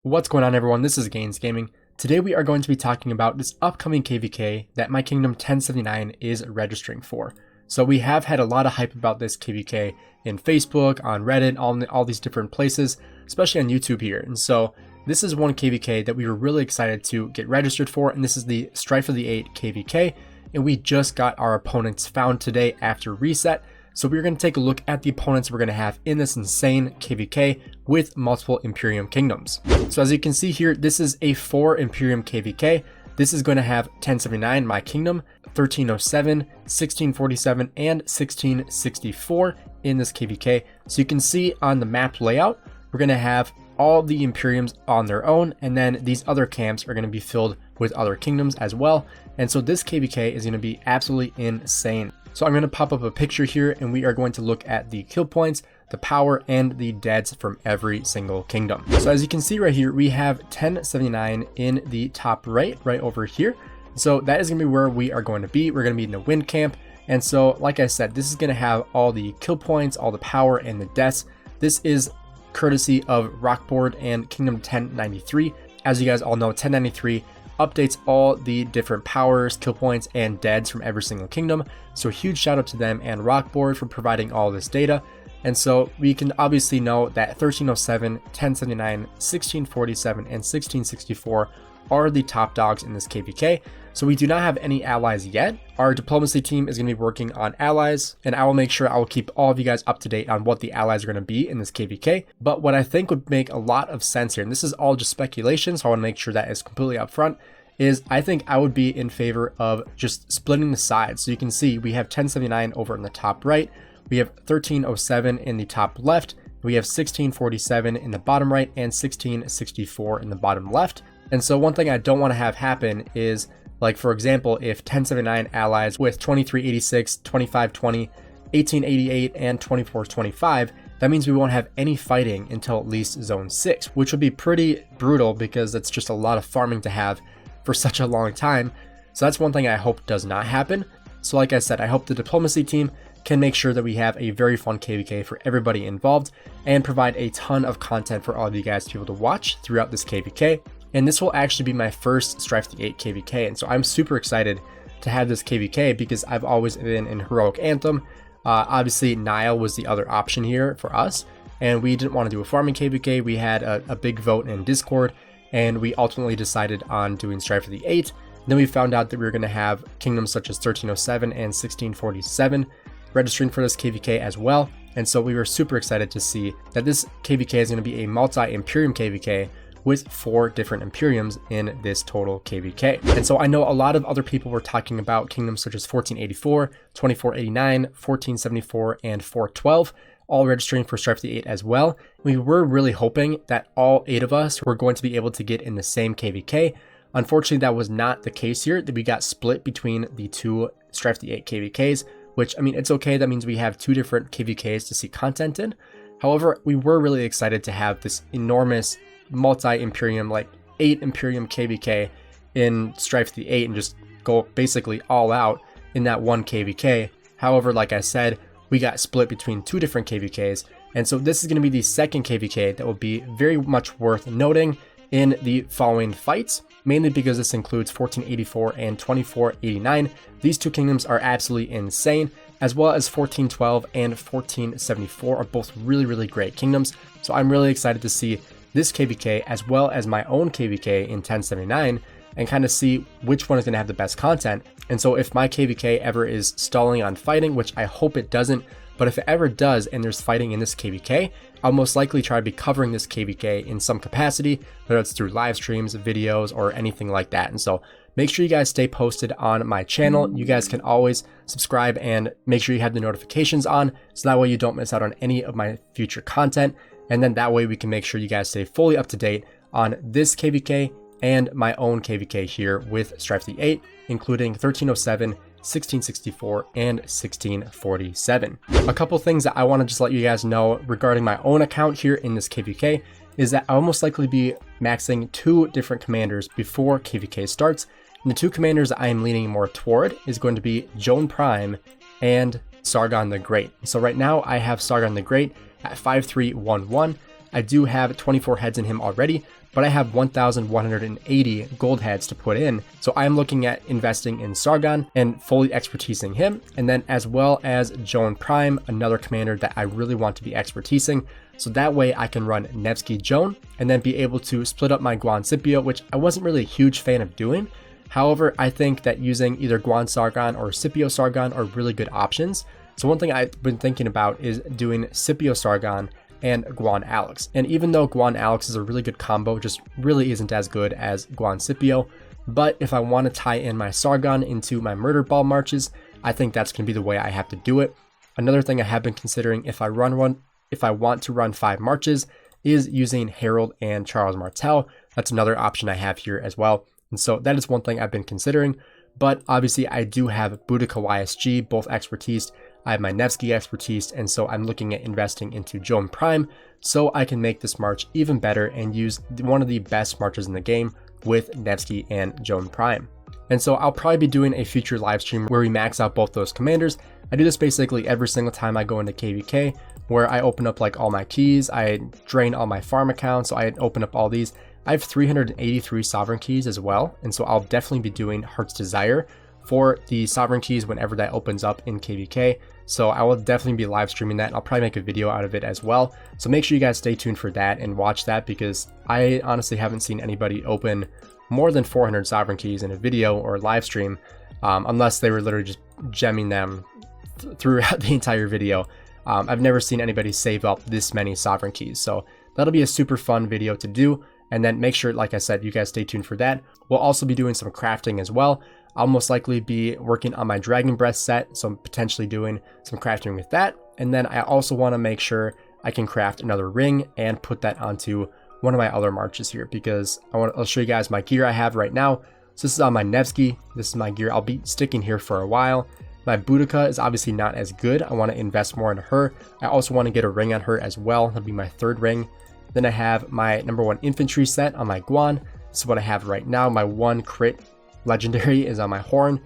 What's going on, everyone? This is Gainz Gaming. Today we are going to be talking about this upcoming KVK that my kingdom 1079 is registering for. So we have had a lot of hype about this KVK in Facebook, on Reddit, all these different places, especially on YouTube here. And so this is one KVK that we were really excited to get registered for, and this is the Strife of the 8 KVK, and we just got our opponents found today after reset. So we're going to take a look at the opponents we're going to have in this insane KVK with multiple Imperium kingdoms. So as you can see here, this is a 4 Imperium KVK. This is going to have 1079, my kingdom, 1307, 1647, and 1664 in this KVK. So you can see on the map layout, we're going to have all the Imperiums on their own, and then these other camps are going to be filled with other kingdoms as well. And so this KVK is going to be absolutely insane. So I'm going to pop up a picture here, and we are going to look at the kill points, the power, and the deads from every single kingdom. So as you can see right here, we have 1079 in the top right over here. So that is going to be where we are going to be. We're going to be in the wind camp. And so, like I said, this is going to have all the kill points, all the power, and the deaths. This is courtesy of Rockboard and Kingdom 1093. As you guys all know, 1093 updates all the different powers, kill points, and deads from every single kingdom. So a huge shout out to them and Rockboard for providing all this data. And so we can obviously know that 1307, 1079, 1647, and 1664 are the top dogs in this KVK. So we do not have any allies yet. Our diplomacy team is going to be working on allies, and I will make sure I will keep all of you guys up to date on what the allies are going to be in this KVK. But what I think would make a lot of sense here, and this is all just speculation, so I want to make sure that is completely upfront, is I think I would be in favor of just splitting the sides. So you can see we have 1079 over in the top right, we have 1307 in the top left, we have 1647 in the bottom right, and 1664 in the bottom left. And so one thing I don't want to have happen is, like, for example, if 1079 allies with 2386, 2520, 1888, and 2425, that means we won't have any fighting until at least zone 6, which would be pretty brutal because it's just a lot of farming to have for such a long time. So that's one thing I hope does not happen. So like I said, I hope the diplomacy team can make sure that we have a very fun KVK for everybody involved and provide a ton of content for all of you guys to be able to watch throughout this KVK. And this will actually be my first Strife of the 8 KVK, and so I'm super excited to have this KVK because I've always been in Heroic Anthem. Obviously, Nile was the other option here for us, and we didn't want to do a farming KVK. We had a big vote in Discord, and we ultimately decided on doing Strife of the 8. Then we found out that we were going to have kingdoms such as 1307 and 1647 registering for this KVK as well, and so we were super excited to see that this KVK is going to be a multi-Imperium KVK with 4 different Imperiums in this total KVK. And so I know a lot of other people were talking about kingdoms such as 1484, 2489, 1474, and 412, all registering for Strife of the 8 as well. We were really hoping that all 8 of us were going to be able to get in the same KVK. Unfortunately, that was not the case here, that we got split between the 2 Strife of the 8 KVKs, which, I mean, it's okay. That means we have 2 different KVKs to see content in. However, we were really excited to have this enormous multi-Imperium, like 8 Imperium KVK in Strife of the 8 and just go basically all out in that one KVK. However, like I said, we got split between 2 different KVKs, and so this is going to be the second KVK that will be very much worth noting in the following fights, mainly because this includes 1484 and 2489. These 2 kingdoms are absolutely insane, as well as 1412 and 1474 are both really great kingdoms. So I'm really excited to see this KVK as well as my own KVK in 1079 and kind of see which one is going to have the best content. And so if my KVK ever is stalling on fighting, which I hope it doesn't, but if it ever does and there's fighting in this KVK, I'll most likely try to be covering this KVK in some capacity, whether it's through live streams, videos, or anything like that. And so make sure you guys stay posted on my channel. You guys can always subscribe and make sure you have the notifications on, so that way you don't miss out on any of my future content. And then that way we can make sure you guys stay fully up to date on this KVK and my own KVK here with Strife of the 8, including 1307, 1664, and 1647. A couple things that I want to just let you guys know regarding my own account here in this KVK is that I'll most likely be maxing 2 different commanders before KVK starts. And the 2 commanders I am leaning more toward is going to be Joan Prime and Sargon the Great. So right now I have Sargon the Great at 5311. I do have 24 heads in him already, but I have 1,180 gold heads to put in. So I'm looking at investing in Sargon and fully expertising him, and then as well as Joan Prime, another commander that I really want to be expertising. So that way I can run Nevsky Joan and then be able to split up my Guan Scipio, which I wasn't really a huge fan of doing. However, I think that using either Guan Sargon or Scipio Sargon are really good options. So one thing I've been thinking about is doing Scipio Sargon and Guan Alex. And even though Guan Alex is a really good combo, just really isn't as good as Guan Scipio. But if I want to tie in my Sargon into my Murder Ball marches, I think that's going to be the way I have to do it. Another thing I have been considering if I want to run 5 marches is using Harold and Charles Martel. That's another option I have here as well. And so that is one thing I've been considering. But obviously I do have Boudica YSG, both expertise. I have my Nevsky expertise, and so I'm looking at investing into Joan Prime so I can make this march even better and use one of the best marches in the game with Nevsky and Joan Prime. And so I'll probably be doing a future live stream where we max out both those commanders. I do this basically every single time I go into KVK, where I open up like all my keys, I drain all my farm accounts, so I open up all these. I have 383 sovereign keys as well, and so I'll definitely be doing Heart's Desire for the sovereign keys whenever that opens up in KVK. So I will definitely be live streaming that. I'll probably make a video out of it as well. So make sure you guys stay tuned for that and watch that, because I honestly haven't seen anybody open more than 400 sovereign keys in a video or live stream, unless they were literally just gemming them throughout the entire video. I've never seen anybody save up this many sovereign keys. So that'll be a super fun video to do. And then make sure, like I said, you guys stay tuned for that. We'll also be doing some crafting as well. I'll most likely be working on my Dragon Breath set, so I'm potentially doing some crafting with that. And then I also want to make sure I can craft another ring and put that onto one of my other marches here, because I'll show you guys my gear I have right now. So this is on my Nevsky. This is my gear. I'll be sticking here for a while. My Boudica is obviously not as good. I want to invest more into her. I also want to get a ring on her as well. That'll be my 3rd ring. Then I have my #1 infantry set on my Guan. This is what I have right now. My 1 crit legendary is on my Horn.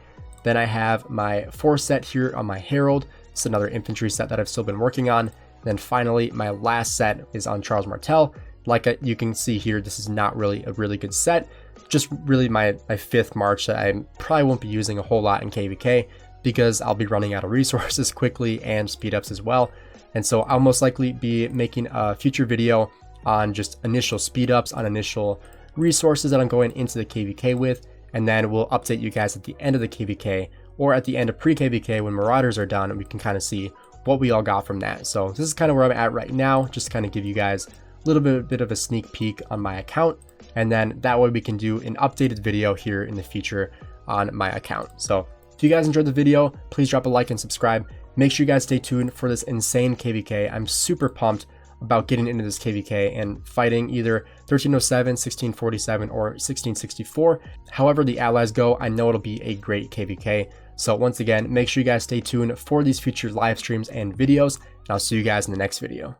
Then I have my 4 set here on my Herald. It's another infantry set that I've still been working on. Then finally, my last set is on Charles Martel. Like you can see here, this is not really a really good set. Just really my 5th march that I probably won't be using a whole lot in KVK, because I'll be running out of resources quickly and speed ups as well. And so I'll most likely be making a future video on just initial speed ups, on initial resources that I'm going into the KVK with. And then we'll update you guys at the end of the KVK, or at the end of pre-KVK when Marauders are done, and we can kind of see what we all got from that. So this is kind of where I'm at right now, just to kind of give you guys a little bit of a sneak peek on my account. And then that way we can do an updated video here in the future on my account. So if you guys enjoyed the video, please drop a like and subscribe. Make sure you guys stay tuned for this insane KVK. I'm super pumped about getting into this KVK and fighting either 1307, 1647, or 1664. However the allies go, I know it'll be a great KVK. So once again, make sure you guys stay tuned for these future live streams and videos, and I'll see you guys in the next video.